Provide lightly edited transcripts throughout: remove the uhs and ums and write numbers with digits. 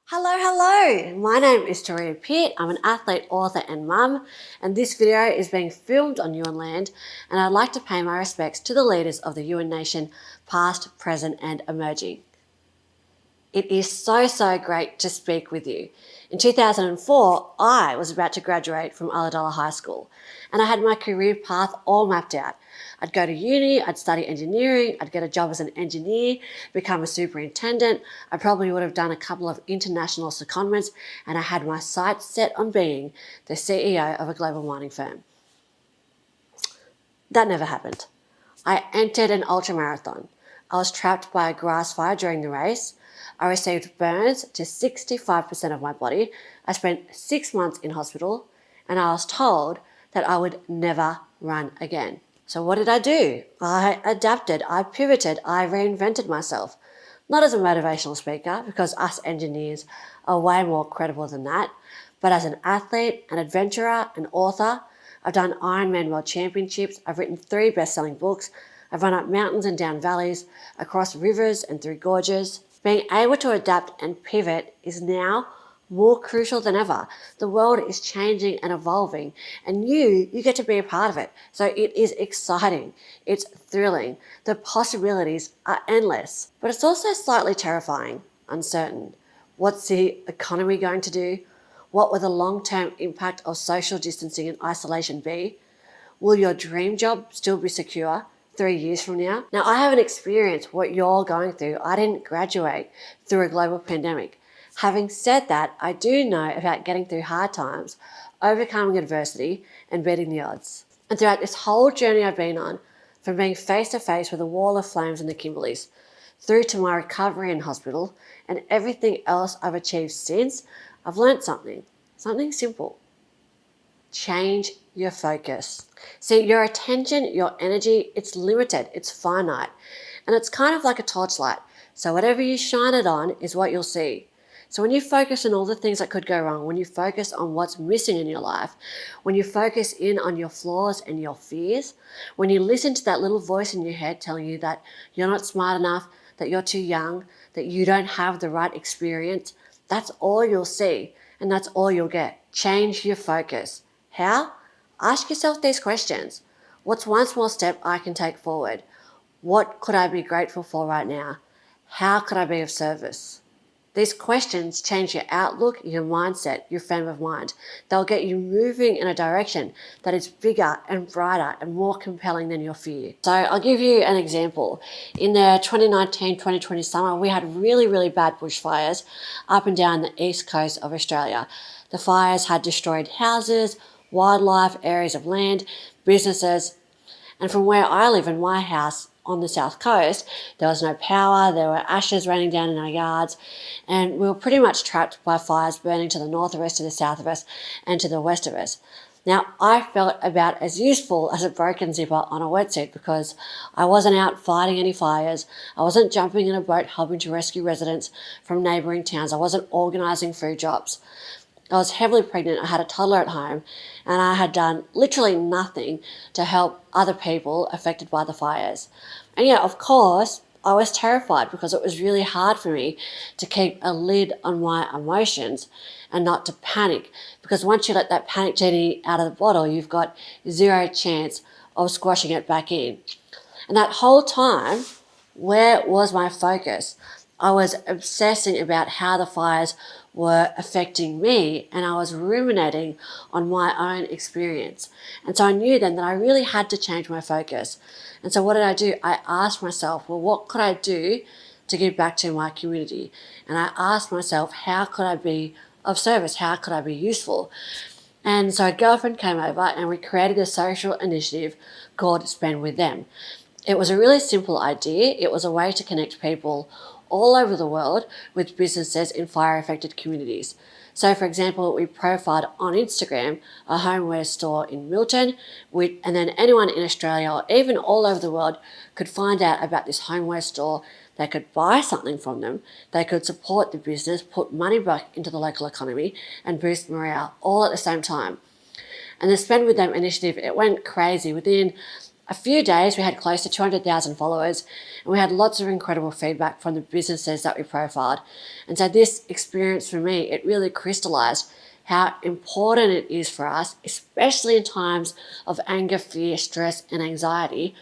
Hello. My name is Turia Pitt. I'm an athlete, author and mum, and this video is being filmed on UN land, and I'd like to pay my respects to the leaders of the UN nation, past, present and emerging. It is so great to speak with you. In 2004, I was about to graduate from Ulladulla High School, and I had my career path all mapped out. I'd go to uni, I'd study engineering, I'd get a job as an engineer, become a superintendent. I probably would have done a couple of international secondments, and I had my sights set on being the CEO of a global mining firm. That never happened. I entered an ultramarathon. I was trapped by a grass fire during the race. I received burns to 65% of my body. I spent 6 months in hospital, and I was told that I would never run again. So what did I do? I adapted, I pivoted, I reinvented myself. Not as a motivational speaker, because us engineers are way more credible than that, but as an athlete, an adventurer, an author. I've done Ironman World Championships, I've written 3 best-selling books, I've run up mountains and down valleys, across rivers and through gorges. Being able to adapt and pivot is now more crucial than ever. The world is changing and evolving, and you get to be a part of it. So it is exciting. It's thrilling. The possibilities are endless, but it's also slightly terrifying, uncertain. What's the economy going to do? What will the long-term impact of social distancing and isolation be? Will your dream job still be secure 3 years from now? Now, I haven't experienced what you're going through. I didn't graduate through a global pandemic. Having said that, I do know about getting through hard times, overcoming adversity, and beating the odds. And throughout this whole journey I've been on, from being face to face with a wall of flames in the Kimberleys, through to my recovery in hospital, and everything else I've achieved since, I've learned something simple. Change your focus. See, your attention, your energy, it's limited, it's finite, and it's kind of like a torchlight. So whatever you shine it on is what you'll see. So when you focus on all the things that could go wrong, when you focus on what's missing in your life, when you focus in on your flaws and your fears, when you listen to that little voice in your head telling you that you're not smart enough, that you're too young, that you don't have the right experience, that's all you'll see, and that's all you'll get. Change your focus. How? Ask yourself these questions. What's one small step I can take forward? What could I be grateful for right now? How could I be of service? These questions change your outlook, your mindset, your frame of mind. They'll get you moving in a direction that is bigger and brighter and more compelling than your fear. So I'll give you an example. In the 2019-2020 summer, we had really bad bushfires up and down the east coast of Australia. The fires had destroyed houses, wildlife, areas of land, businesses, and from where I live in my house on the south coast, there was no power, there were ashes raining down in our yards, and we were pretty much trapped by fires burning to the north of us, to the south of us, and to the west of us. Now, I felt about as useful as a broken zipper on a wetsuit because I wasn't out fighting any fires, I wasn't jumping in a boat helping to rescue residents from neighbouring towns, I wasn't organising food drops. I was heavily pregnant, I had a toddler at home, and I had done literally nothing to help other people affected by the fires. And yeah, of course, I was terrified because it was really hard for me to keep a lid on my emotions and not to panic, because once you let that panic genie out of the bottle, you've got 0 chance of squashing it back in. And that whole time, where was my focus? I was obsessing about how the fires were affecting me, and I was ruminating on my own experience. And so I knew then that I really had to change my focus. And so what did I do? I asked myself, well, what could I do to give back to my community? And I asked myself, how could I be of service? How could I be useful? And so a girlfriend came over and we created a social initiative called Spend With Them. It was a really simple idea. It was a way to connect people all over the world with businesses in fire-affected communities. So, for example, we profiled on Instagram a homeware store in Milton, and then anyone in Australia or even all over the world could find out about this homeware store. They could buy something from them, they could support the business, put money back into the local economy, and boost morale all at the same time. And the Spend With Them initiative, it went crazy. Within A few days we had close to 200,000 followers, and we had lots of incredible feedback from the businesses that we profiled. And so this experience for me, it really crystallized how important it is for us, especially in times of anger, fear, stress, and anxiety,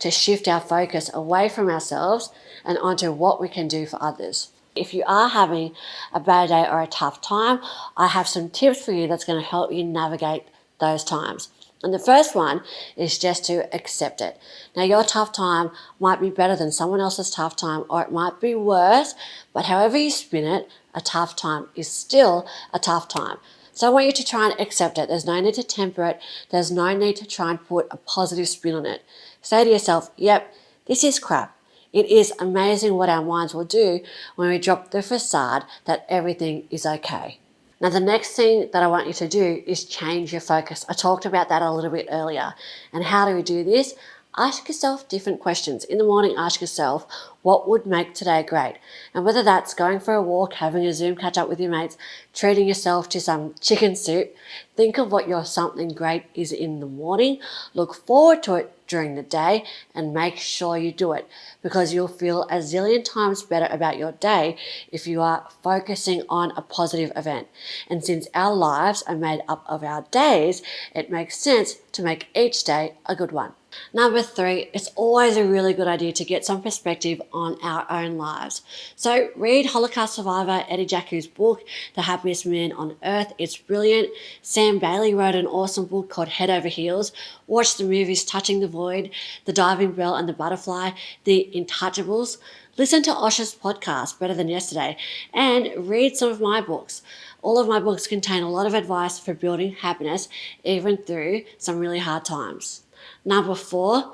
to shift our focus away from ourselves and onto what we can do for others. If you are having a bad day or a tough time, I have some tips for you that's going to help you navigate those times. And the first one is just to accept it. Now, your tough time might be better than someone else's tough time, or it might be worse, but however you spin it, a tough time is still a tough time. So I want you to try and accept it. There's no need to temper it. There's no need to try and put a positive spin on it. Say to yourself, yep, this is crap. It is amazing what our minds will do when we drop the facade that everything is okay. Now, the next thing that I want you to do is change your focus. I talked about that a little bit earlier. And how do we do this? Ask yourself different questions. In the morning, ask yourself, what would make today great? And whether that's going for a walk, having a Zoom catch up with your mates, treating yourself to some chicken soup, think of what your something great is in the morning, look forward to it during the day, and make sure you do it, because you'll feel a zillion times better about your day if you are focusing on a positive event. And since our lives are made up of our days, it makes sense to make each day a good one. Number 3, it's always a really good idea to get some perspective on our own lives. So read Holocaust survivor Eddie Jacquo's book, The Happiest Man on Earth. It's brilliant. Sam Bailey wrote an awesome book called Head Over Heels. Watch the movies Touching the Void, The Diving Bell and the Butterfly, The Intouchables. Listen to Osha's podcast, Better Than Yesterday, and read some of my books. All of my books contain a lot of advice for building happiness, even through some really hard times. Number 4,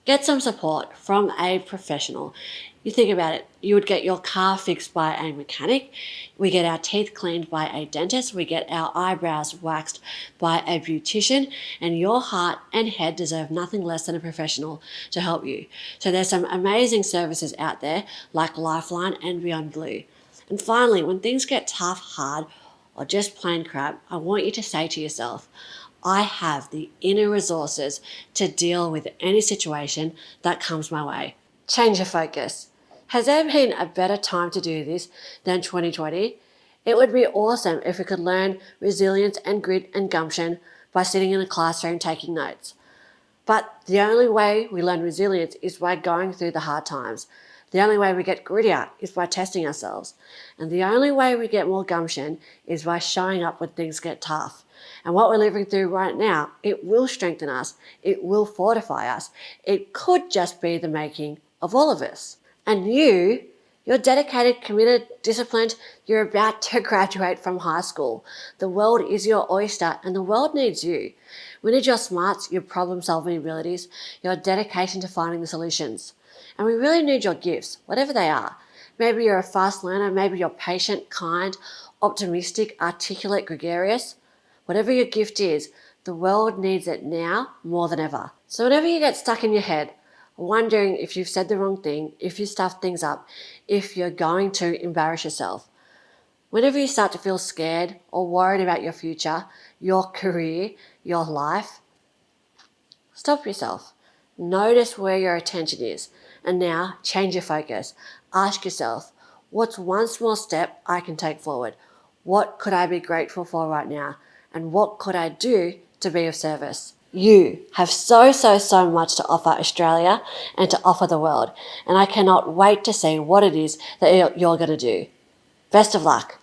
get some support from a professional. You think about it, you would get your car fixed by a mechanic, we get our teeth cleaned by a dentist, we get our eyebrows waxed by a beautician, and your heart and head deserve nothing less than a professional to help you. So there's some amazing services out there like Lifeline and Beyond Blue. And finally, when things get tough, hard, or just plain crap, I want you to say to yourself, I have the inner resources to deal with any situation that comes my way. Change your focus. Has there been a better time to do this than 2020? It would be awesome if we could learn resilience and grit and gumption by sitting in a classroom taking notes. But the only way we learn resilience is by going through the hard times. The only way we get grittier is by testing ourselves. And the only way we get more gumption is by showing up when things get tough. And what we're living through right now, it will strengthen us. It will fortify us. It could just be the making of all of us. And you're dedicated, committed, disciplined. You're about to graduate from high school. The world is your oyster and the world needs you. We need your smarts, your problem-solving abilities, your dedication to finding the solutions. And we really need your gifts, whatever they are. Maybe you're a fast learner, maybe you're patient, kind, optimistic, articulate, gregarious. Whatever your gift is, the world needs it now more than ever. So whenever you get stuck in your head, wondering if you've said the wrong thing, if you stuffed things up, if you're going to embarrass yourself, whenever you start to feel scared or worried about your future, your career, your life, stop yourself. Notice where your attention is. And now change your focus. Ask yourself, what's one small step I can take forward? What could I be grateful for right now? And what could I do to be of service? You have so much to offer Australia and to offer the world. And I cannot wait to see what it is that you're going to do. Best of luck.